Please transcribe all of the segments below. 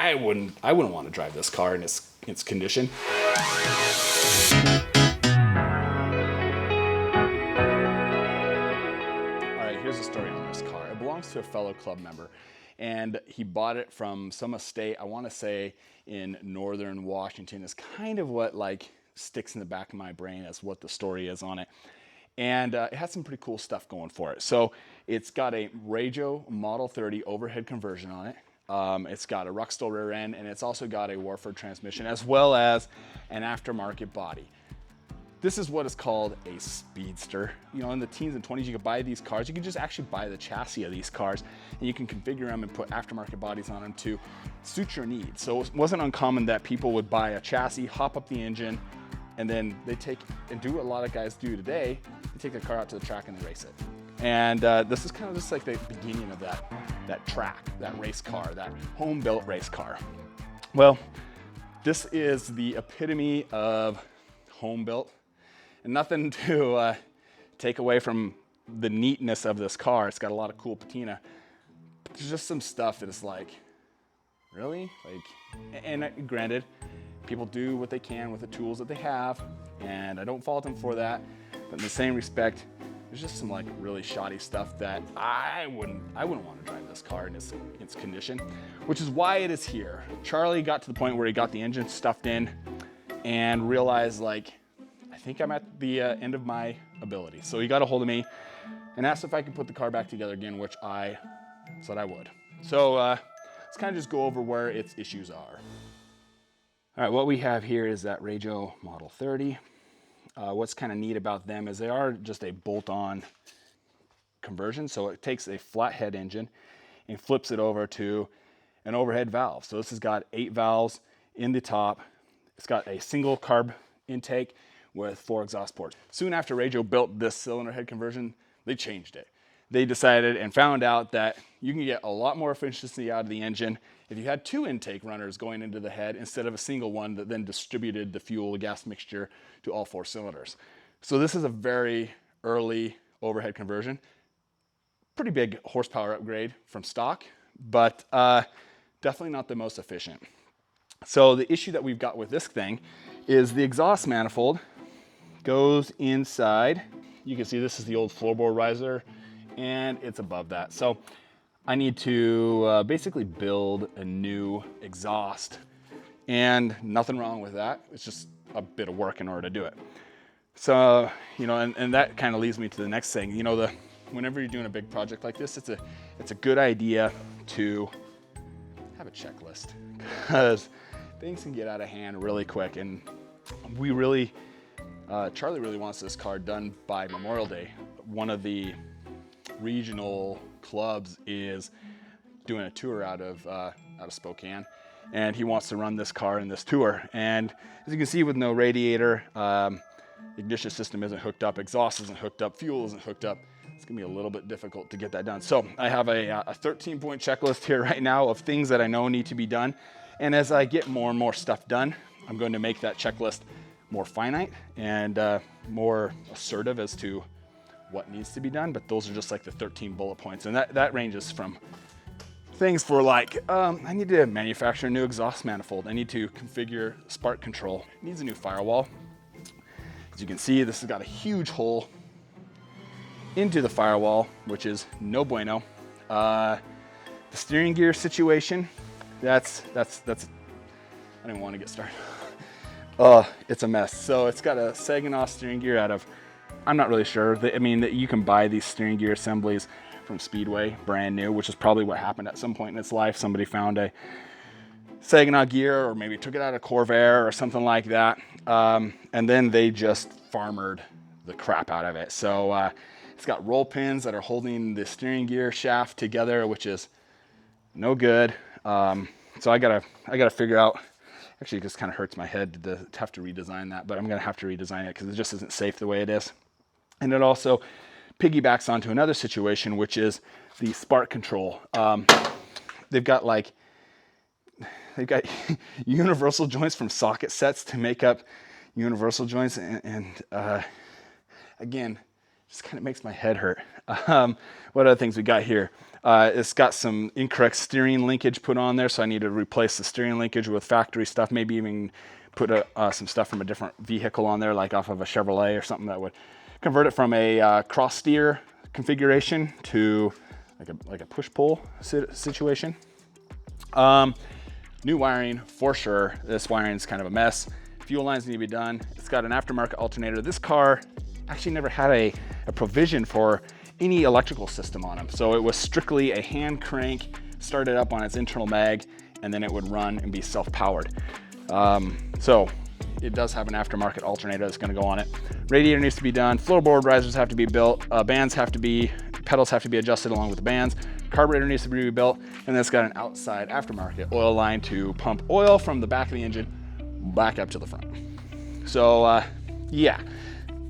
I wouldn't want to drive this car in its condition. All right, here's the story on this car. It belongs to a fellow club member, and he bought it from some estate, I want to say in northern Washington. Is kind of what like sticks in the back of my brain as what the story is on it. And it has some pretty cool stuff going for it. So it's got a Rajo Model 30 overhead conversion on it. It's got a Ruxstall rear end, and it's also got a Warford transmission, as well as an aftermarket body. This is what is called a speedster. You know, in the teens and 20s, you could buy these cars. You can just actually buy the chassis of these cars, and you can configure them and put aftermarket bodies on them to suit your needs. So it wasn't uncommon that people would buy a chassis, hop up the engine, and then they take and do what a lot of guys do today. They take their car out to the track and they race it. And this is kind of just like the beginning of that track, that race car, that home-built race car. Well, this is the epitome of home-built. And nothing to take away from the neatness of this car. It's got a lot of cool patina. But there's just some stuff that is like, really? Like, and granted, people do what they can with the tools that they have, and I don't fault them for that. But in the same respect, there's just some like really shoddy stuff that I wouldn't want to drive this car in its condition, which is why it is here. Charlie got to the point where he got the engine stuffed in and realized, like, I think I'm at the end of my ability. So he got a hold of me and asked if I could put the car back together again, which I said I would. So let's kind of just go over where its issues are. All right, what we have here is that Rajo Model 30. What's kind of neat about them is they are just a bolt-on conversion. So it takes a flathead engine and flips it over to an overhead valve. So this has got 8 valves in the top. It's got a single carb intake with 4 exhaust ports. Soon after Rajo built this cylinder head conversion, they changed it. They decided and found out that you can get a lot more efficiency out of the engine if you had 2 intake runners going into the head instead of a single one that then distributed the fuel gas mixture to all 4 cylinders. So this is a very early overhead conversion. Pretty big horsepower upgrade from stock, but definitely not the most efficient. So the issue that we've got with this thing is the exhaust manifold goes inside. You can see this is the old floorboard riser, and it's above that. So I need to basically build a new exhaust, and nothing wrong with that. It's just a bit of work in order to do it. So, you know, and that kind of leads me to the next thing. You know, whenever you're doing a big project like this, it's a good idea to have a checklist, because things can get out of hand really quick. And Charlie really wants this car done by Memorial Day. One of the regional clubs is doing a tour out of Spokane, and he wants to run this car in this tour. And as you can see, with no radiator, ignition system isn't hooked up, exhaust isn't hooked up, fuel isn't hooked up, it's gonna be a little bit difficult to get that done. So I have a 13-point checklist here right now of things that I know need to be done. And as I get more and more stuff done, I'm going to make that checklist more finite and more assertive as to what needs to be done. But those are just like the 13 bullet points. And that ranges from things for like, I need to manufacture a new exhaust manifold. I need to configure spark control. It needs a new firewall. As you can see, this has got a huge hole into the firewall, which is no bueno. The steering gear situation, that's I don't even want to get started. It's a mess. So it's got a Saginaw steering gear out of, I'm not really sure. I mean, you can buy these steering gear assemblies from Speedway, brand new, which is probably what happened at some point in its life. Somebody found a Saginaw gear, or maybe took it out of Corvair or something like that. And then they just farmered the crap out of it. So it's got roll pins that are holding the steering gear shaft together, which is no good. So I gotta figure out. Actually, it just kind of hurts my head to have to redesign that, but I'm gonna have to redesign it because it just isn't safe the way it is. And it also piggybacks onto another situation, which is the spark control. They've got universal joints from socket sets to make up universal joints, and again, just kind of makes my head hurt. What other things we got here? It's got some incorrect steering linkage put on there, so I need to replace the steering linkage with factory stuff, maybe even put some stuff from a different vehicle on there, like off of a Chevrolet or something that would convert it from a cross steer configuration to like a push-pull situation. New wiring for sure. This wiring is kind of a mess. Fuel lines need to be done. It's got an aftermarket alternator. This car actually never had a provision for any electrical system on them. So it was strictly a hand crank, started up on its internal mag, and then it would run and be self-powered. So it does have an aftermarket alternator that's gonna go on it. Radiator needs to be done. Floorboard risers have to be built. Pedals have to be adjusted along with the bands. Carburetor needs to be rebuilt. And then it's got an outside aftermarket oil line to pump oil from the back of the engine back up to the front. So yeah,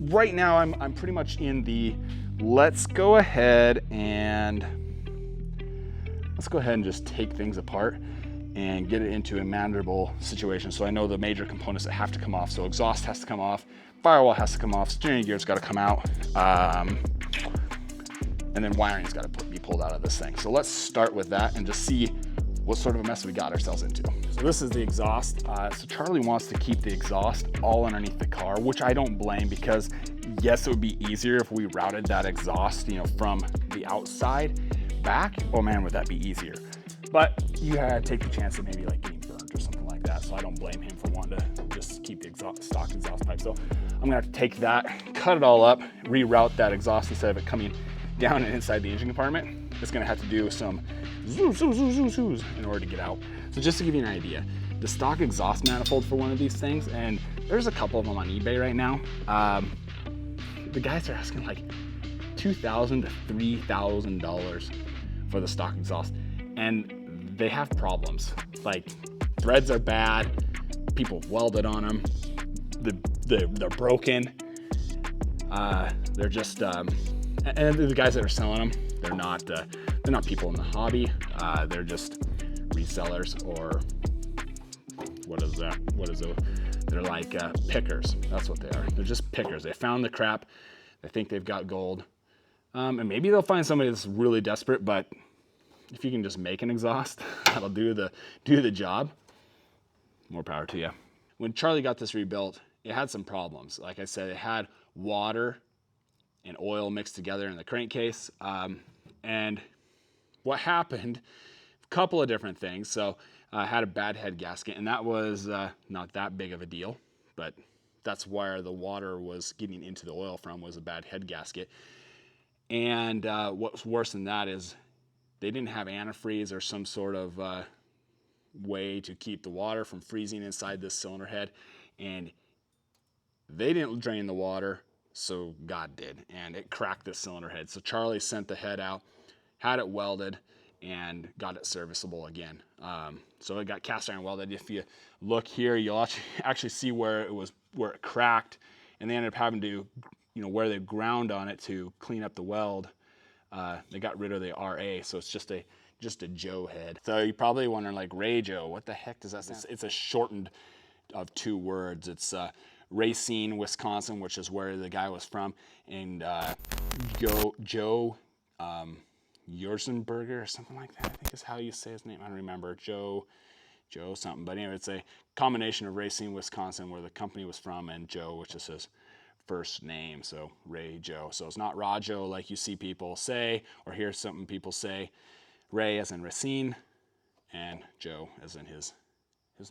right now I'm pretty much in the let's go ahead and just take things apart and get it into a manageable situation. So I know the major components that have to come off. So exhaust has to come off, firewall has to come off, steering gear's got to come out, and then wiring's got to be pulled out of this thing. So let's start with that and just see what sort of a mess we got ourselves into. So this is the exhaust. So Charlie wants to keep the exhaust all underneath the car, which I don't blame, because yes, it would be easier if we routed that exhaust, from the outside back. Oh man, would that be easier? But you had to take the chance of maybe like getting burned or something like that. So I don't blame him for wanting to just keep the stock exhaust pipe. So I'm gonna have to take that, cut it all up, reroute that exhaust instead of it coming down and inside the engine compartment. It's gonna have to do some zoos in order to get out. So just to give you an idea, the stock exhaust manifold for one of these things, and there's a couple of them on eBay right now. The guys are asking like $2,000 to $3,000 for the stock exhaust, and they have problems. Like threads are bad, people welded on them, they're broken. They're just and the guys that are selling them, they're not people in the hobby. They're just resellers, or what is that? They're like pickers. That's what they are. They're just pickers. They found the crap. They think they've got gold. And maybe they'll find somebody that's really desperate, but if you can just make an exhaust that'll do the job, more power to you. When Charlie got this rebuilt, it had some problems. Like I said, it had water and oil mixed together in the crankcase. And what happened, a couple of different things. So I had a bad head gasket, and that was not that big of a deal, but that's where the water was getting into the oil from, was a bad head gasket. And what's worse than that is they didn't have antifreeze or some sort of way to keep the water from freezing inside this cylinder head. And they didn't drain the water, so God did, and it cracked the cylinder head. So Charlie sent the head out, had it welded, and got it serviceable again. So it got cast iron welded. If you look here, you'll actually see where it cracked, and they ended up having to, where they ground on it to clean up the weld. They got rid of the RA, so it's just a Joe head. So you're probably wondering, like, Rajo, what the heck does that stand? It's a shortened of two words. It's Racine, Wisconsin, which is where the guy was from, and Joe Yorzenberger or something like that, I think is how you say his name. I don't remember. Joe something. But anyway, it's a combination of Racine, Wisconsin, where the company was from, and Joe, which is his first name. So Ray Joe. So it's not Rajo like you see people say, or hear something people say. Ray as in Racine, and Joe as in his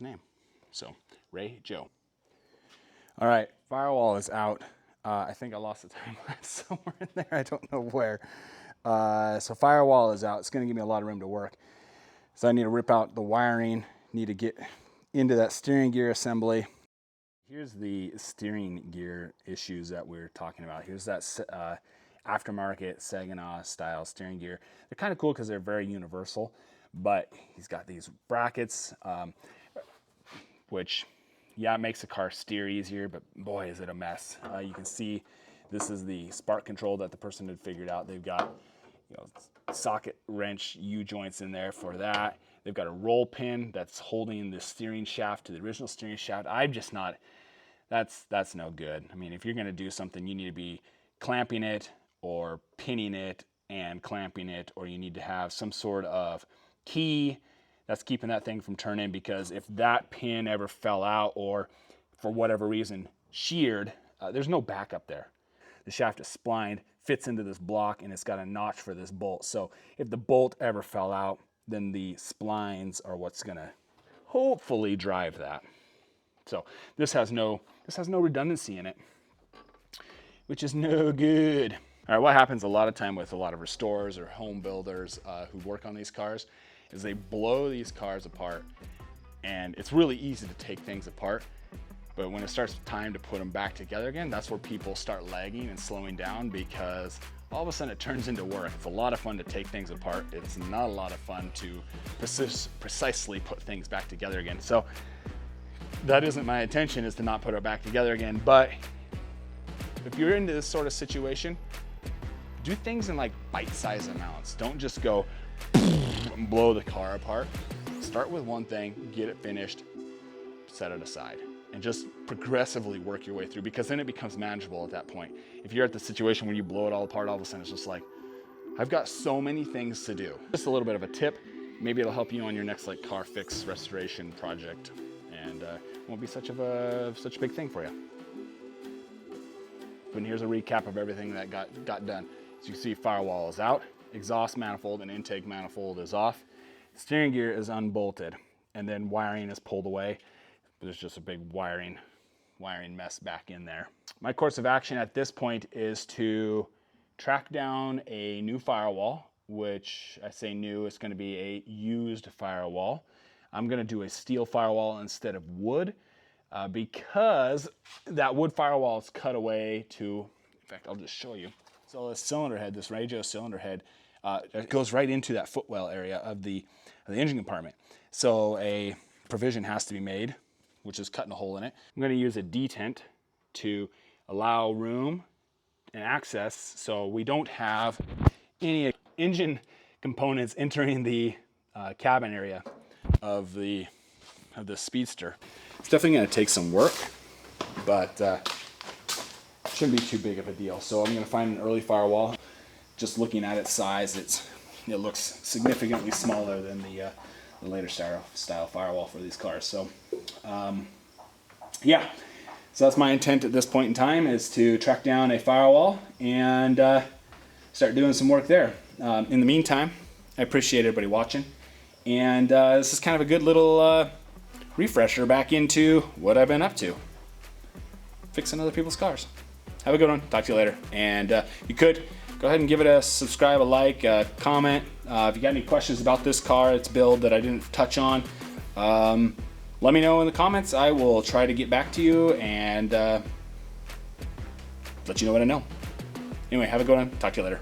name. So Ray Joe. All right, firewall is out. I think I lost the timeline somewhere in there. I don't know where. So firewall is out. It's going to give me a lot of room to work. So I need to rip out the wiring, need to get into that steering gear assembly. Here's the steering gear issues that we're talking about. Here's that aftermarket Saginaw style steering gear. They're kind of cool because they're very universal, but he's got these brackets, which, yeah, it makes the car steer easier, but boy, is it a mess. You can see this is the spark control that the person had figured out. They've got socket wrench U-joints in there for that. They've got a roll pin that's holding the steering shaft to the original steering shaft. I'm just not, that's no good. I mean, if you're gonna do something, you need to be clamping it or pinning it and clamping it, or you need to have some sort of key that's keeping that thing from turning, because if that pin ever fell out or for whatever reason sheared, there's no backup there. The shaft is splined, fits into this block, and it's got a notch for this bolt. So if the bolt ever fell out, then the splines are what's gonna hopefully drive that. So this has no redundancy in it, which is no good. All right, what happens a lot of time with a lot of restorers or home builders who work on these cars is they blow these cars apart, and it's really easy to take things apart, but when it starts time to put them back together again, that's where people start lagging and slowing down, because all of a sudden it turns into work. It's a lot of fun to take things apart. It's not a lot of fun to precisely put things back together again. So that isn't my intention, is to not put it back together again. But if you're into this sort of situation, do things in like bite-sized amounts. Don't just go and blow the car apart. Start with one thing, get it finished, set it aside, and just progressively work your way through, because then it becomes manageable at that point. If you're at the situation where you blow it all apart, all of a sudden it's just like, I've got so many things to do. Just a little bit of a tip. Maybe it'll help you on your next like car fix restoration project, and won't be such a big thing for you. But here's a recap of everything that got done. As you can see, firewall is out, exhaust manifold and intake manifold is off, steering gear is unbolted, and then wiring is pulled away. There's just a big wiring mess back in there. My course of action at this point is to track down a new firewall, which I say new, it's going to be a used firewall. I'm going to do a steel firewall instead of wood, because that wood firewall is cut away to, in fact, I'll just show you. So this cylinder head, this Rajo cylinder head, it goes right into that footwell area of the engine compartment. So a provision has to be made, which is cutting a hole in it. I'm going to use a detent to allow room and access, so we don't have any engine components entering the cabin area of the Speedster. It's definitely going to take some work, but shouldn't be too big of a deal. So I'm going to find an early firewall. Just looking at its size, it looks significantly smaller than the later style firewall for these cars. So yeah, so that's my intent at this point in time, is to track down a firewall and start doing some work there. In the meantime, I appreciate everybody watching, and this is kind of a good little refresher back into what I've been up to, fixing other people's cars. Have a good one. Talk to you later. And you could go ahead and give it a subscribe, a like, a comment. If you got any questions about this car, its build that I didn't touch on, let me know in the comments. I will try to get back to you and let you know what I know. Anyway, have a good one. Talk to you later.